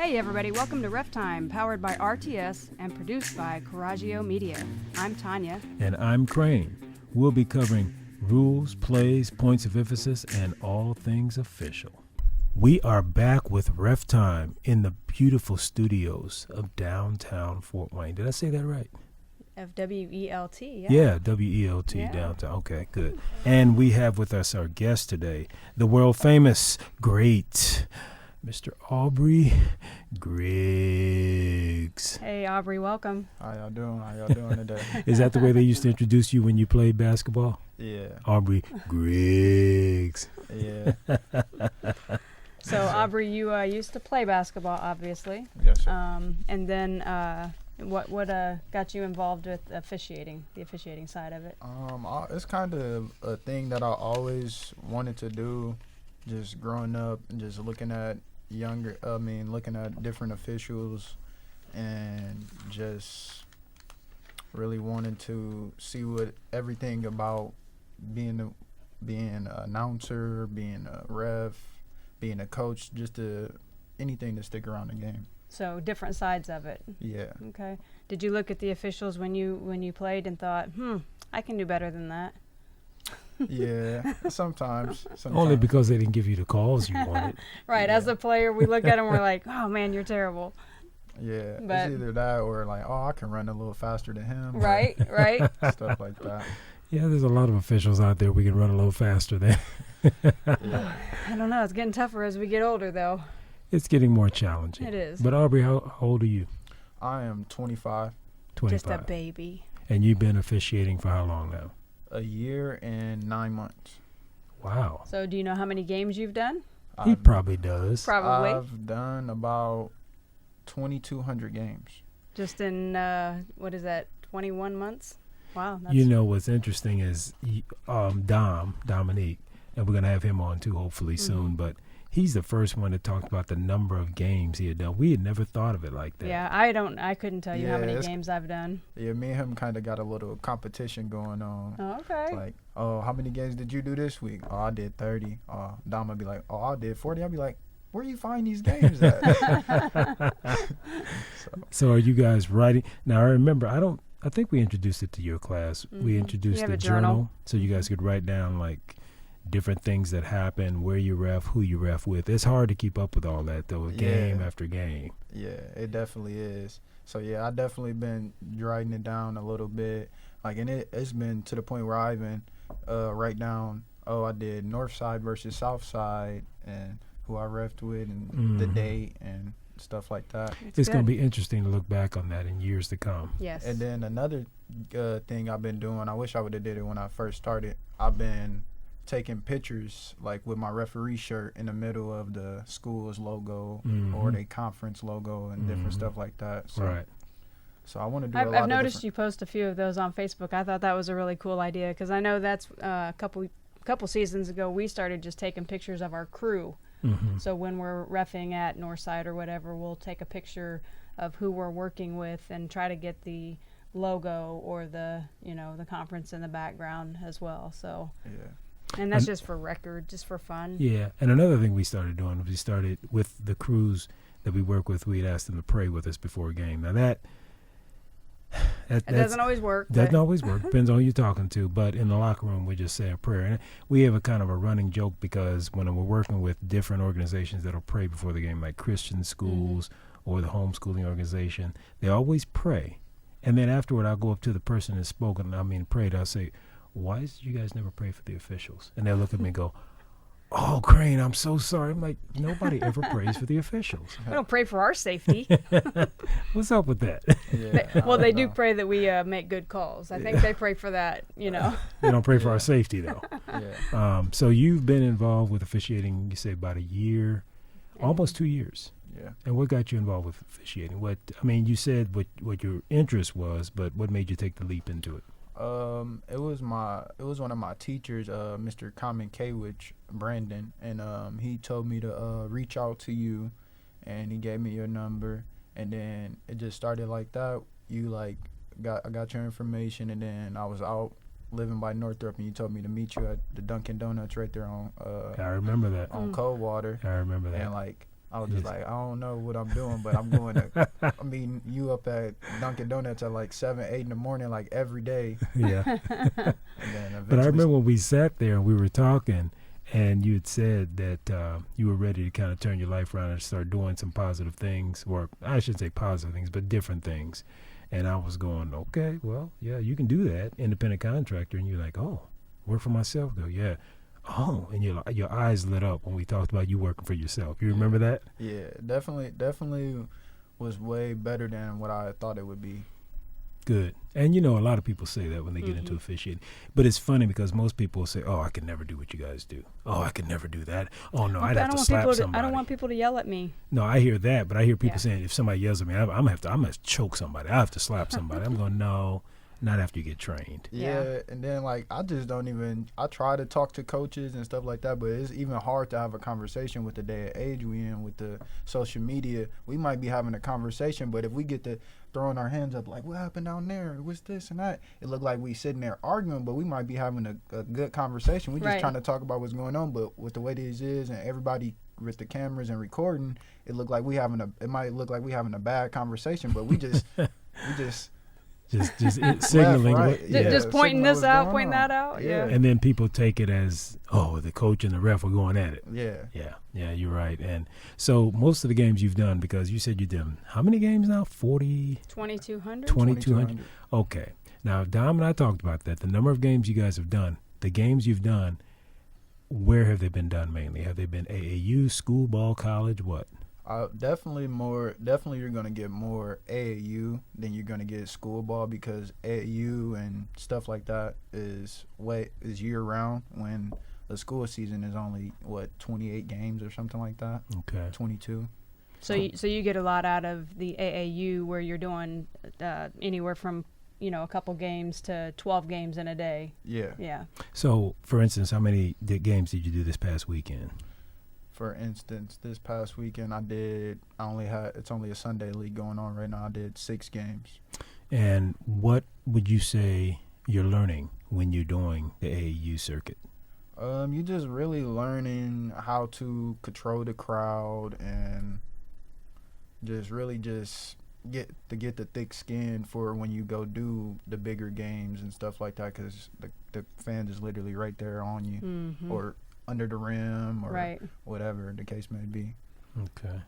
Hey everybody, welcome to Ref Time, powered by RTS and produced by Coraggio Media. I'm Tanya. And I'm Crane. We'll be covering rules, plays, points of emphasis, and all things official. We are back with Ref Time in the beautiful studios of downtown Fort Wayne. Did I say that right? Of WELT, yeah. Yeah, WELT, yeah. Downtown. Okay, good. And we have with us our guest today, the world famous, great Mr. Aubrey Griggs. Hey, Aubrey, welcome. How y'all doing today? Is that the way they used to introduce you when you played basketball? Yeah. Aubrey Griggs. Yeah. So, Aubrey, you used to play basketball, obviously. Yes, sir. And then what got you involved with officiating, the officiating side of it? It's kind of a thing that I always wanted to do, just growing up and just looking at looking at different officials and just really wanting to see what everything about being an announcer, being a ref, being a coach, just anything to stick around the game. So different sides of it. Yeah. Okay. Did you look at the officials when you played and thought, I can do better than that? Yeah, sometimes. Only because they didn't give you the calls you wanted. Right. Yeah. As a player, we look at them, we're like, oh, man, you're terrible. Yeah, But it's either that or like, oh, I can run a little faster than him. right. Stuff like that. Yeah, there's a lot of officials out there we can run a little faster than. Yeah. I don't know. It's getting tougher as we get older, though. It's getting more challenging. It is. But Aubrey, how old are you? I am 25. 25. Just a baby. And you've been officiating for how long now? A year and 9 months. Wow. So do you know how many games you've done? He probably does. Probably. I've done about 2,200 games. Just in, what is that, 21 months? Wow. That's You know what's interesting is Dominique, and we're going to have him on too hopefully soon, but he's the first one that talked about the number of games he had done. We had never thought of it like that. Yeah, I couldn't tell you how many Yeah, games I've done. Yeah, me and him kind of got a little competition going on. Oh, okay. Like, oh, how many games did you do this week? Oh, I did 30. Dom would be like, oh, I did 40. I'd be like, where you find these games at? So are you guys writing? Now, I remember, I think we introduced it to your class. We introduced have the a journal. so you guys could write down like different things that happen, where you ref, who you ref with. It's hard to keep up with all that though, game after game. Yeah, it definitely is. So yeah, I definitely been writing it down a little bit. Like, and it's been to the point where I even write down, I did North Side versus South Side and who I refed with and the date and stuff like that. It's going to be interesting to look back on that in years to come. Yes. And then another thing I've been doing, I wish I would have did it when I first started. I've been taking pictures like with my referee shirt in the middle of the school's logo or the conference logo and different stuff like that. So, Right. So I want to do I've a lot of noticed different. you post a few of those on Facebook. I thought that was a really cool idea because I know that's a couple seasons ago we started just taking pictures of our crew. So when we're reffing at Northside or whatever, we'll take a picture of who we're working with and try to get the logo or the conference in the background as well. So Yeah. and that's just for record, just for fun. Yeah, and another thing we started doing was we started with the crews that we work with. We'd ask them to pray with us before a game. Now that doesn't always work. Doesn't always work. Depends on who you're talking to. But in the locker room, we just say a prayer. And we have a kind of a running joke because when we're working with different organizations that'll pray before the game, like Christian schools or the homeschooling organization, they always pray. And then afterward, I'll go up to the person that's spoken, prayed. I'll say, why did you guys never pray for the officials? And they'll look at me and go, oh, Crane, I'm so sorry. I'm like, nobody ever prays for the officials. We don't pray for our safety. What's up with that? Yeah. They do pray that we make good calls. I think they pray for that, They don't pray for our safety, though. Yeah. So you've been involved with officiating, you say, about a year, almost 2 years. Yeah. And what got you involved with officiating? You said what your interest was, but what made you take the leap into it? It was one of my teachers, Mr. Common Kwich, Brandon, and he told me to reach out to you, and he gave me your number, and then it just started like that. I got your information, and then I was out living by Northrop, and you told me to meet you at the Dunkin' Donuts right there on I remember that. on Coldwater. I remember that. And like I was just like, I don't know what I'm doing, but I'm going to. I mean, you up at Dunkin' Donuts at like 7, 8 in the morning, like every day. Yeah. And then But I remember when we sat there and we were talking, and you had said that you were ready to kind of turn your life around and start doing some positive things, or I shouldn't say positive things, but different things. And I was going, okay, well, yeah, you can do that, independent contractor. And you're like, oh, work for myself, though, yeah. Oh, and your eyes lit up when we talked about you working for yourself. You remember that? Yeah, definitely was way better than what I thought it would be. Good. And, a lot of people say that when they get into officiating. But it's funny because most people say, oh, I can never do what you guys do. Oh, I can never do that. Oh, no, I'd have to slap somebody. I don't want people to yell at me. No, I hear that, but I hear people saying if somebody yells at me, I'm going to choke somebody. I have to slap somebody. I'm going, no, not after you get trained. Yeah, and then, like, I try to talk to coaches and stuff like that, but it's even hard to have a conversation with the day of age we in with the social media. We might be having a conversation, but if we get to throwing our hands up like, what happened down there? What's this and that? It look like we sitting there arguing, but we might be having a good conversation. We just trying to talk about what's going on, but with the way this is and everybody with the cameras and recording, it might look like we having a bad conversation, but we just just signaling, left, right. Just pointing this out, pointing that out. Yeah. And then people take it as, oh, the coach and the ref are going at it. Yeah, you're right. And so most of the games you've done, because you said you did how many games now? 2,200. 2,200. Okay. Now Dom and I talked about that. The number of games you guys have done, the games you've done, where have they been done mainly? Have they been AAU, school ball, college, what? Definitely you're going to get more AAU than you're going to get school ball, because AAU and stuff like that is year round, when the school season is only 28 games or something like that. Okay. 22. So you get a lot out of the AAU, where you're doing anywhere from a couple games to 12 games in a day. Yeah. So for instance, how many games did you do this past weekend? For instance, this past weekend it's only a Sunday league going on right now. I did 6 games. And what would you say you're learning when you're doing the AAU circuit? You just really learning how to control the crowd and just really get the thick skin for when you go do the bigger games and stuff like that, because the fans is literally right there on you, or under the rim, or whatever the case may be. Okay.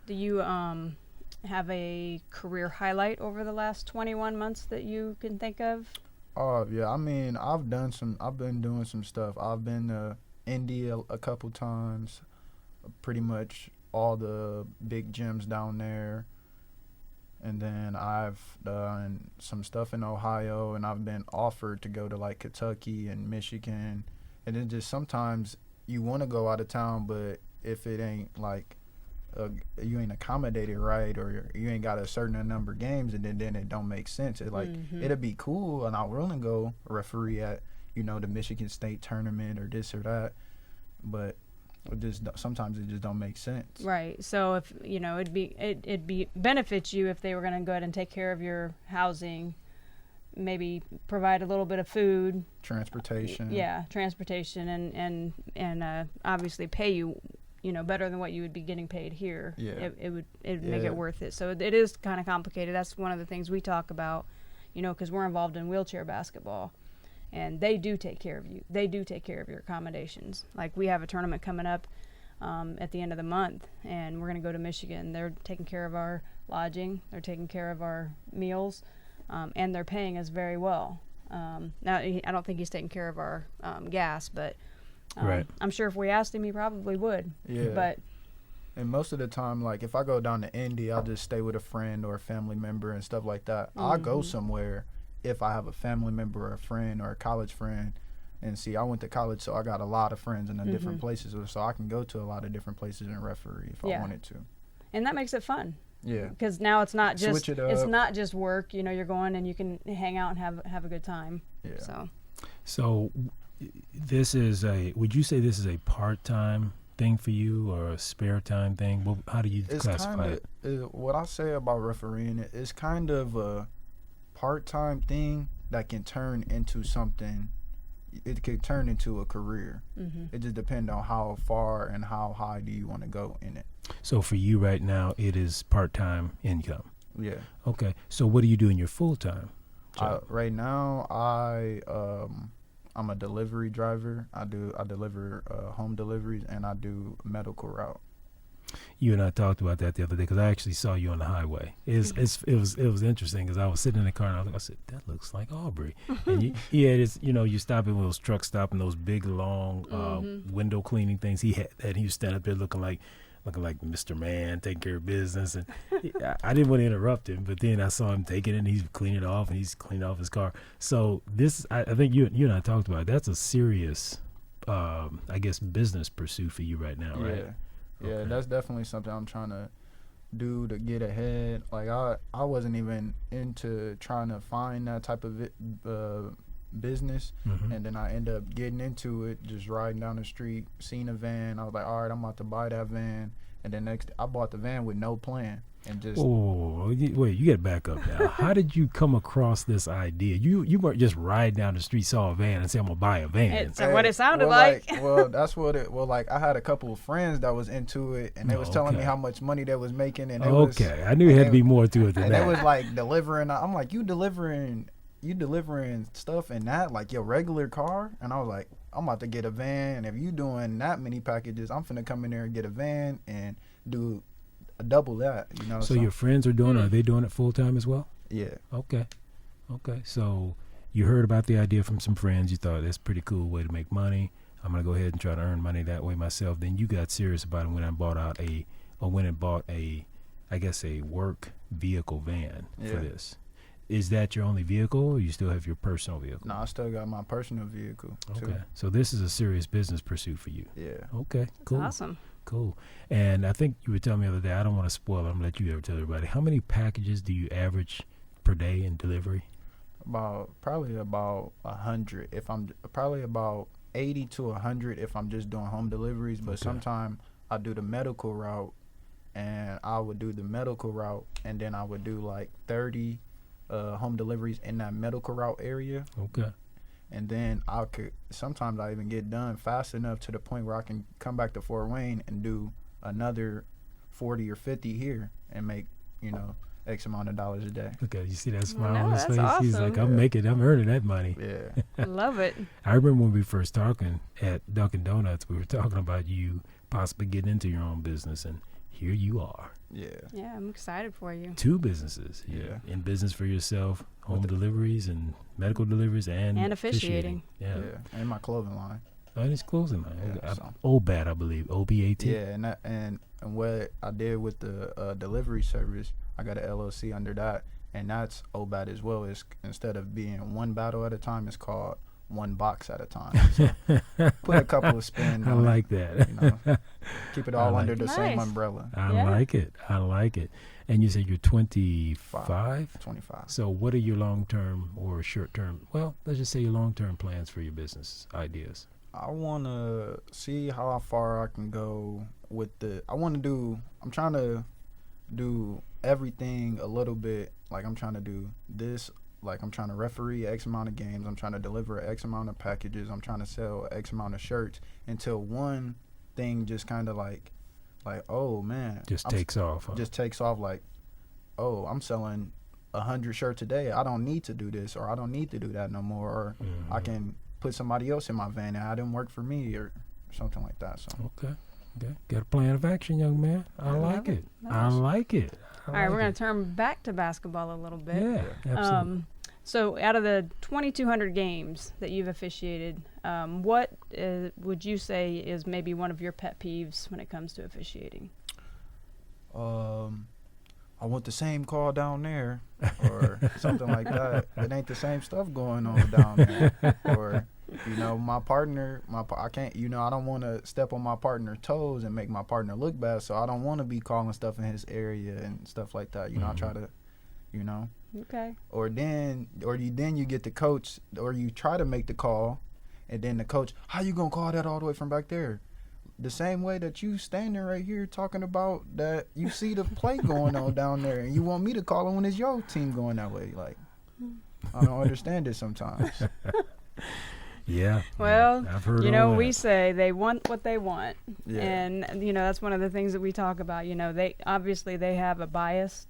Do you have a career highlight over the last 21 months that you can think of? Oh yeah, I mean, I've been doing some stuff. I've been to India a couple times, pretty much all the big gyms down there. And then I've done some stuff in Ohio, and I've been offered to go to like Kentucky and Michigan. And then just sometimes you want to go out of town, but if it ain't like you ain't accommodated right, or you ain't got a certain number of games, and then it don't make sense. It it'd be cool, and I want to go referee at the Michigan State tournament or this or that, but sometimes it just don't make sense. Right. So if it'd be benefits you if they were going to go ahead and take care of your housing, maybe provide a little bit of food, transportation, and obviously pay you better than what you would be getting paid here. It would make it worth it. So it is kind of complicated. That's one of the things we talk about, because we're involved in wheelchair basketball, and they do take care of you. They do take care of your accommodations. Like, we have a tournament coming up at the end of the month, and we're going to go to Michigan. They're taking care of our lodging. They're taking care of our meals. And they're paying us very well. Now, I don't think he's taking care of our gas, but I'm sure if we asked him, he probably would. Yeah. And most of the time, like, if I go down to Indy, I'll just stay with a friend or a family member and stuff like that. I'll go somewhere if I have a family member or a friend or a college friend. And see, I went to college, so I got a lot of friends in the different places, so I can go to a lot of different places and referee if I wanted to. And that makes it fun. Yeah, because now it's not just not just work. You're going and you can hang out and have a good time. Yeah. So this is would you say this is a part-time thing for you or a spare time thing? Well, how do you classify it? What I say about refereeing, it's kind of a part-time thing that can turn into something it could turn into a career. It just depends on how far and how high do you want to go in it. So for you right now, it is part-time income. Yeah. Okay. So what do you do in your full-time job? Right now, I'm a delivery driver. I deliver home deliveries, and I do medical route. You and I talked about that the other day because I actually saw you on the highway. It was interesting because I was sitting in the car and I said, that looks like Aubrey. And you stop at those truck stop and those big long window cleaning things. He had that. He was standing up there looking like Mr. Man, taking care of business. And I didn't want to interrupt him, but then I saw him take it and he's cleaning it off and he's cleaning off his car. So this, I think you and I talked about it. That's a serious, I guess, business pursuit for you right now, right? Yeah. Yeah, okay. That's definitely something I'm trying to do to get ahead. Like I wasn't even into trying to find that type of business, and then I end up getting into it, just riding down the street, seeing a van. I was like, all right, I'm about to buy that van, and then I bought the van with no plan. And just wait, you got to back up now. How did you come across this idea? You weren't just riding down the street, saw a van, and said, I'm gonna buy a van. It's what it sounded like. That's what it. Well, like I had a couple of friends that was into it, and they was telling me how much money they was making, and I knew it had to be more to it than that. And they was like delivering. I'm like, you delivering stuff in that, like your regular car? And I was like, I'm about to get a van, and if you doing that many packages, I'm finna come in there and get a van and do double that, So your friends are doing it. Are they doing it full time as well? Yeah. Okay. So you heard about the idea from some friends. You thought that's a pretty cool way to make money. I'm gonna go ahead and try to earn money that way myself. Then you got serious about it when I bought a I guess a work vehicle van for this. Is that your only vehicle, or you still have your personal vehicle? No, I still got my personal vehicle too. Okay. So this is a serious business pursuit for you. Yeah. Okay. Cool. That's awesome. Cool. And I think you were telling me the other day, I don't want to spoil it, I'm going to let you ever tell everybody. How many packages do you average per day in delivery? Probably about 100. Probably about 80 to 100 if I'm just doing home deliveries. But sometimes I do the medical route, and I would do the medical route, and then I would do like 30 home deliveries in that medical route area. Okay. And then sometimes I even get done fast enough to the point where I can come back to Fort Wayne and do another 40 or 50 here and make, X amount of dollars a day. Okay, you see that smile on his face? Awesome. He's like, I'm earning that money. Yeah. I love it. I remember when we first talking at Dunkin' Donuts, we were talking about you possibly getting into your own business, and here you are. Yeah, I'm excited for you. 2 businesses. Yeah. In business for yourself, home deliveries and medical deliveries and officiating. Yeah. And my clothing line. Oh, and it's clothing line. Yeah, so. OBAT, I believe. OBAT. Yeah, and what I did with the delivery service, I got an LLC under that, and that's OBAT as well. Is instead of being one battle at a time, it's called one box at a time. So put a couple of spins on like that. Keep it all under the same umbrella. I like it. And you said you're 25? 25. So what are your long-term or short-term, well, let's just say your long-term plans for your business ideas? I want to see how far I can go with I'm trying to do everything a little bit. Like I'm trying to do this. Like I'm trying to referee X amount of games. I'm trying to deliver X amount of packages. I'm trying to sell X amount of shirts until one thing just kind of like, oh man. Just takes off. Huh? Just takes off like, oh, I'm selling 100 shirts a day. I don't need to do this, or I don't need to do that no more. Or I can put somebody else in my van and it didn't work for me or something like that. So Okay. Got a plan of action, young man. I like it. I like it. All right, we're going to turn back to basketball a little bit. Yeah, absolutely. So out of the 2,200 games that you've officiated, what would you say is maybe one of your pet peeves when it comes to officiating? I want the same call down there, or something like that. It ain't the same stuff going on down there. Or, my partner, I can't, I don't want to step on my partner's toes and make my partner look bad, so I don't want to be calling stuff in his area and stuff like that. I try to, Okay. Or then you get the coach, or you try to make the call, and then the coach, how you gonna call that all the way from back there? The same way that you standing right here talking about that you see the play going on down there, and you want me to call it when it's your team going that way. Like, I don't understand it sometimes. Yeah. Well, I've heard you know, all that. we say they want what they want. Yeah. And, you know, that's one of the things that we talk about. You know, they have a bias,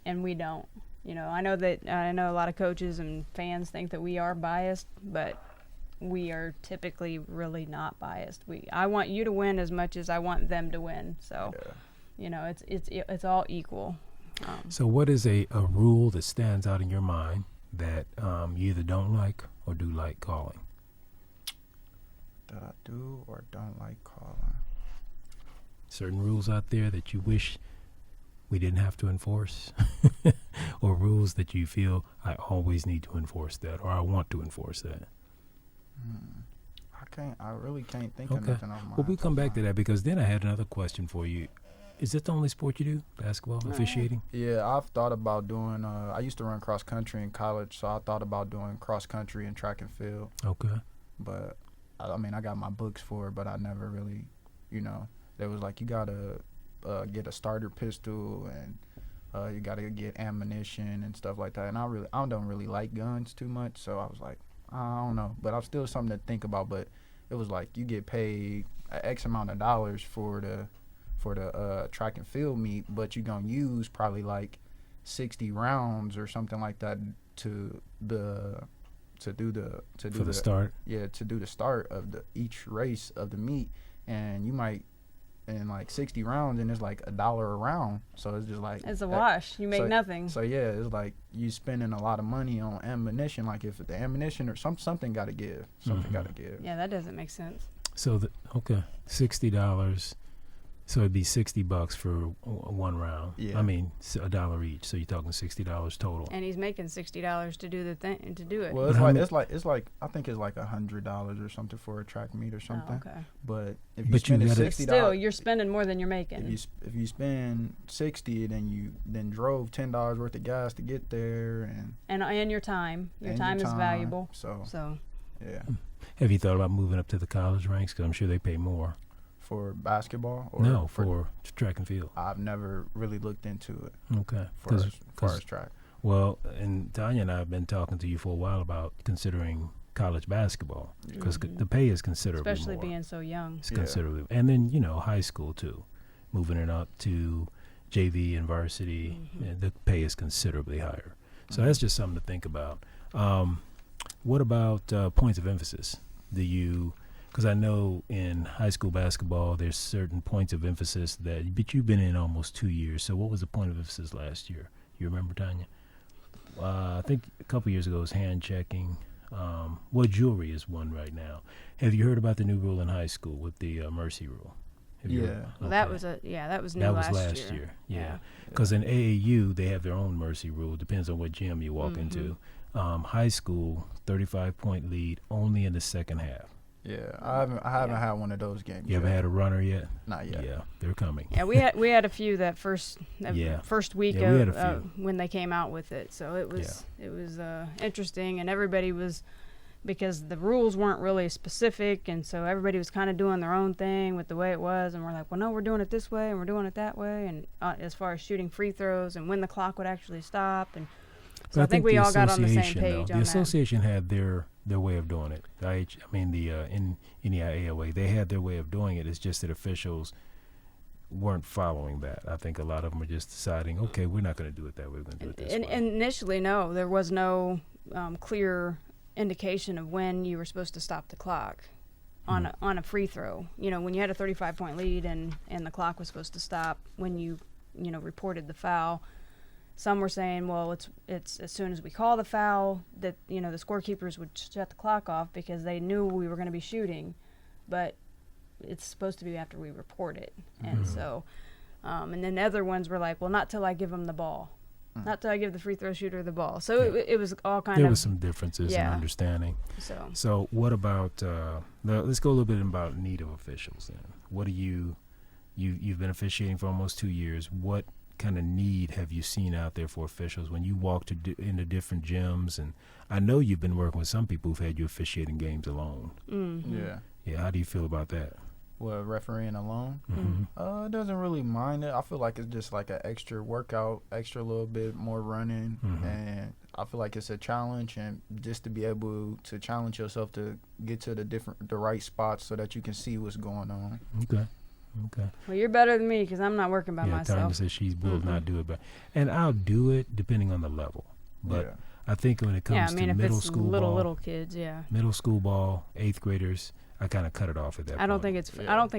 and we don't. You know, I know a lot of coaches and fans think that we are biased, but we are typically really not biased. I want you to win as much as I want them to win. So, you know, it's all equal. So what is a rule that stands out in your mind that you either don't like or do like calling? That I do or don't like calling. Certain rules out there that you wish we didn't have to enforce, or rules that you feel I always need to enforce that, or I want to enforce that. I really can't think of nothing off my Well, we come back to that, because then I had another question for you. Is that the only sport you do, basketball, officiating? Yeah, I've thought about doing, I used to run cross country in college, so I thought about doing cross country and track and field. Okay. But, I mean, I got my books for it, but I never really, you know, there was like, you got to get a starter pistol, and you got to get ammunition and stuff like that. And I don't really like guns too much, so I was like, I don't know. But I'm still something to think about. But it was like, you get paid X amount of dollars for the track and field meet, but you're gonna use probably like 60 rounds or something like that to do the start. Yeah, to do the start of each race of the meet, and you might in like 60 rounds, and it's like $1 a round. So it's just like it's a wash. You make nothing. So yeah, it's like you spending a lot of money on ammunition. Like if the ammunition or something got to give, something got to give. Yeah, that doesn't make sense. So $60. So it'd be $60 for one round. Yeah. I mean, $1 each. So you're talking $60 total. And he's making $60 to do the thing, to do it. Well, it's like I think it's like $100 or something for a track meet or something. Oh, okay. But if you spend $60, still you're spending more than you're making. If you spend $60, then you drove $10 worth of gas to get there, and your time. Your time is valuable. So yeah. Have you thought about moving up to the college ranks? Because I'm sure they pay more. For basketball? Or no, for track and field. I've never really looked into it. Okay. As far as track. Well, and Tanya and I have been talking to you for a while about considering college basketball, because the pay is considerably especially more. Being so young. It's considerably. And then, you know, high school, too. Moving it up to JV and varsity, the pay is considerably higher. So that's just something to think about. What about points of emphasis? Because I know in high school basketball, there's certain points of emphasis but you've been in almost 2 years. So what was the point of emphasis last year? You remember, Tanya? I think a couple years ago it was hand checking. Jewelry is one right now. Have you heard about the new rule in high school with the mercy rule? Well, that was new last year. Yeah. Because in AAU, they have their own mercy rule. Depends on what gym you walk into. High school, 35-point lead only in the second half. Yeah, I haven't had one of those games. You haven't had a runner yet? Not yet. Yeah, they're coming. Yeah, we had a few that first week of when they came out with it. So it was interesting, and everybody was, because the rules weren't really specific, and so everybody was kind of doing their own thing with the way it was, and we're like, well, no, we're doing it this way and we're doing it that way, and as far as shooting free throws and when the clock would actually stop, and so I think we all got on the same page. The association had their way of doing it. In NEIAOA, they had their way of doing it. It's just that officials weren't following that. I think a lot of them were just deciding, okay, we're not going to do it that way. We're going to do it this way. And initially, no, there was no clear indication of when you were supposed to stop the clock on a free throw. You know, when you had a 35-point lead and the clock was supposed to stop when you reported the foul. Some were saying, well, it's as soon as we call the foul that, the scorekeepers would shut the clock off because they knew we were going to be shooting, but it's supposed to be after we report it. And so, and then the other ones were like, well, not till I give them the ball. Not till I give the free throw shooter the ball. So it was all kind of... There was some differences in understanding. So what about... let's go a little bit about need of officials then. What do you've been officiating for almost 2 years. What kind of need have you seen out there for officials when you walk into different gyms? And I know you've been working with some people who've had you officiating games alone. Yeah. How do you feel about that? refereeing alone. Mm-hmm. It doesn't really mind it. I feel like it's just like an extra workout, extra little bit more running, and I feel like it's a challenge, and just to be able to challenge yourself to get to the right spots so that you can see what's going on. Okay. Well, you're better than me because I'm not working by myself. Tanya says she will not do it, and I'll do it depending on the level. But I think when it comes to middle school ball, little kids, middle school ball, 8th graders, I kind of cut it off at that point. I don't think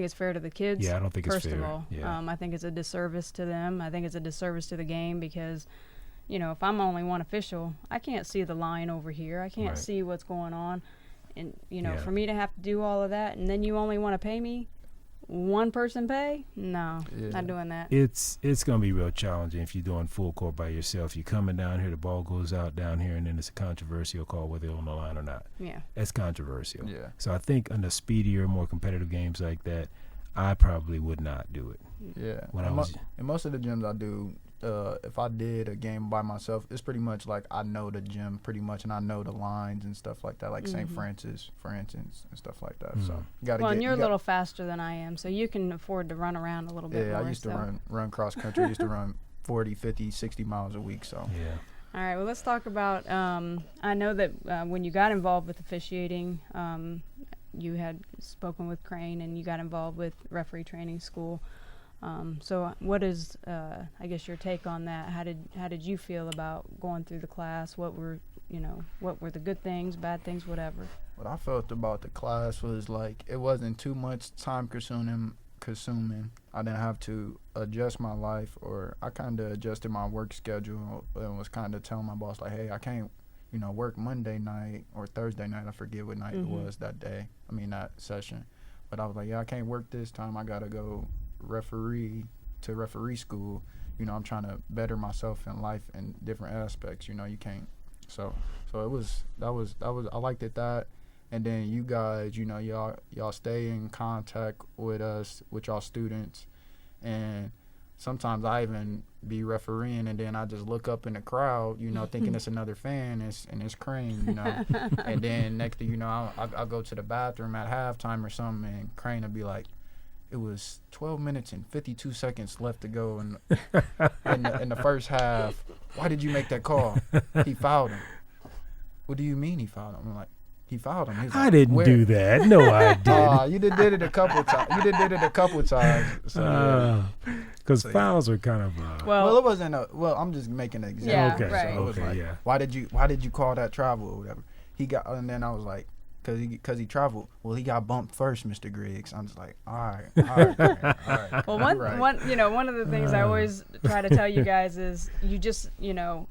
it's fair to the kids. Yeah, I don't think it's fair. First of all, I think it's a disservice to them. I think it's a disservice to the game because, if I'm only one official, I can't see the line over here. I can't see what's going on, and for me to have to do all of that, and then you only want to pay me one person pay? No, not doing that. It's going to be real challenging if you're doing full court by yourself. You're coming down here, the ball goes out down here, and then it's a controversial call whether they're on the line or not. Yeah. That's controversial. Yeah. So I think in the speedier, more competitive games like that, I probably would not do it. Yeah. In most of the gyms I do, if I did a game by myself, it's pretty much like I know the gym pretty much, and I know the lines and stuff like that, like St. Francis, for instance, and stuff like that. So you got to and you're a little faster than I am, so you can afford to run around a little bit more. Yeah, I used to run cross country. I used to run 40, 50, 60 miles a week. So All right, well, let's talk about, I know that when you got involved with officiating, you had spoken with Crane and you got involved with referee training school. So what is, I guess, your take on that? How did you feel about going through the class? What were the good things, bad things, whatever? What I felt about the class was like it wasn't too much time consuming. I didn't have to adjust my life, or I kind of adjusted my work schedule and was kind of telling my boss like, hey, I can't, work Monday night or Thursday night. I forget what night it was that session. But I was like, I can't work this time. I got to go referee school. I'm trying to better myself in life in different aspects. You can't. So that was I liked it that. And then you guys, y'all stay in contact with us, with y'all students, and sometimes I even be refereeing, and then I just look up in the crowd, thinking it's another fan, and it's Crane, and then next thing you know, I'll go to the bathroom at halftime or something, and Crane will be like, it was 12 minutes and 52 seconds left to go in the first half. Why did you make that call? He fouled him. What do you mean he fouled him? I'm like, he fouled him. I didn't do that. No, I didn't. You did it a couple times. So, because fouls are kind of. Well, it wasn't I'm just making an example. Okay, right. So it was why did you call that travel or whatever? And then I was like, because he traveled. Well, he got bumped first, Mr. Griggs. I'm just like, all right. Well, one of the things I always try to tell you guys is you just,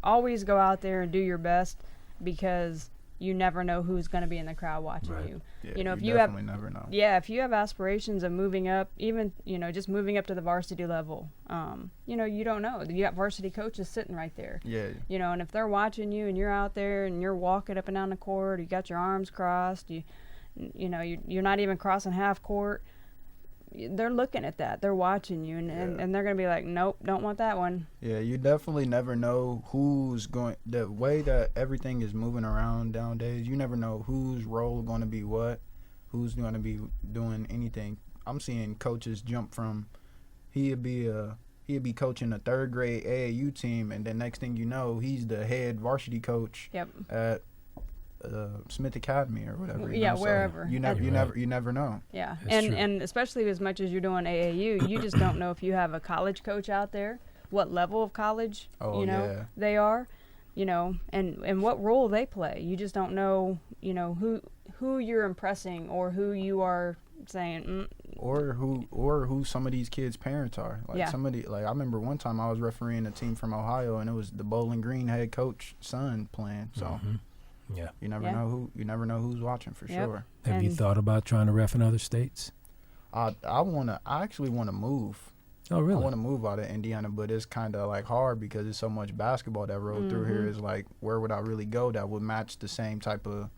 always go out there and do your best, because you never know who's going to be in the crowd watching you. Yeah, if you never know. Yeah, if you have aspirations of moving up, even, just moving up to the varsity level, you don't know. You got varsity coaches sitting right there. Yeah. And if they're watching you and you're out there and you're walking up and down the court, you got your arms crossed, you're not even crossing half court, they're looking at that. They're watching you, and they're going to be like, nope, don't want that one. Yeah, you definitely never know who's going. The way that everything is moving around nowadays, you never know whose role going to be what, who's going to be doing anything. I'm seeing coaches jump from he'd be coaching a 3rd grade AAU team, and then next thing you know, he's the head varsity coach at Smith Academy or whatever. Yeah, wherever. So you never know. Yeah, and especially as much as you're doing AAU, you just don't know if you have a college coach out there, what level of college they are, and what role they play. You just don't know, who you're impressing or who you are saying. Or who some of these kids' parents are. Somebody, I remember one time I was refereeing a team from Ohio, and it was the Bowling Green head coach son playing. So. Yeah, you never know who's watching for sure. Have you thought about trying to ref in other states? I actually want to move. Oh, really? I want to move out of Indiana, but it's kind of hard because there's so much basketball that rolled through here. It's where would I really go that would match the same type of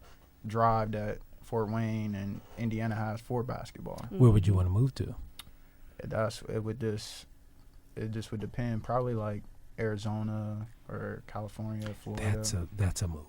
drive that Fort Wayne and Indiana has for basketball? Where would you want to move to? It just would depend. Probably Arizona or California, Florida. That's a move.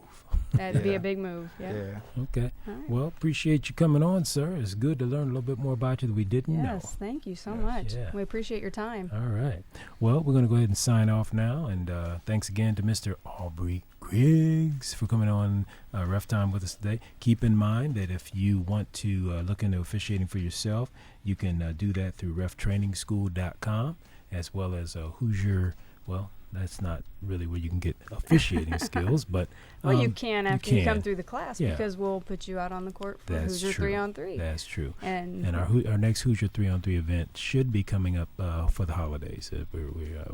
That'd be a big move. Yeah. Okay. Right. Well, appreciate you coming on, sir. It's good to learn a little bit more about you that we didn't know. Yes, thank you so much. Yeah. We appreciate your time. All right. Well, we're going to go ahead and sign off now. And thanks again to Mr. Aubrey Griggs for coming on Ref Time with us today. Keep in mind that if you want to look into officiating for yourself, you can do that through reftrainingschool.com, as well as Hoosier. Well, that's not really where you can get officiating skills, but well, you can after you come through the class, Yeah. because we'll put you out on the court for That's Hoosier true. 3-on-3. That's true. And our next Hoosier 3-on-3 event should be coming up for the holidays.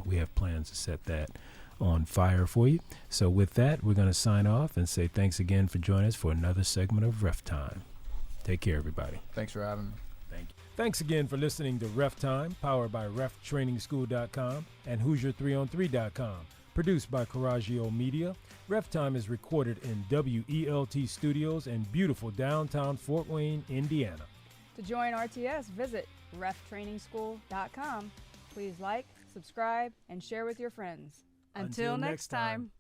We have plans to set that on fire for you. So with that, we're going to sign off and say thanks again for joining us for another segment of Ref Time. Take care, everybody. Thanks for having me. Thank you. Thanks again for listening to Ref Time, powered by reftrainingschool.com and Hoosier3on3.com. Produced by Coraggio Media, Ref Time is recorded in WELT Studios in beautiful downtown Fort Wayne, Indiana. to join RTS, visit reftrainingschool.com. Please like, subscribe, and share with your friends. Until next time.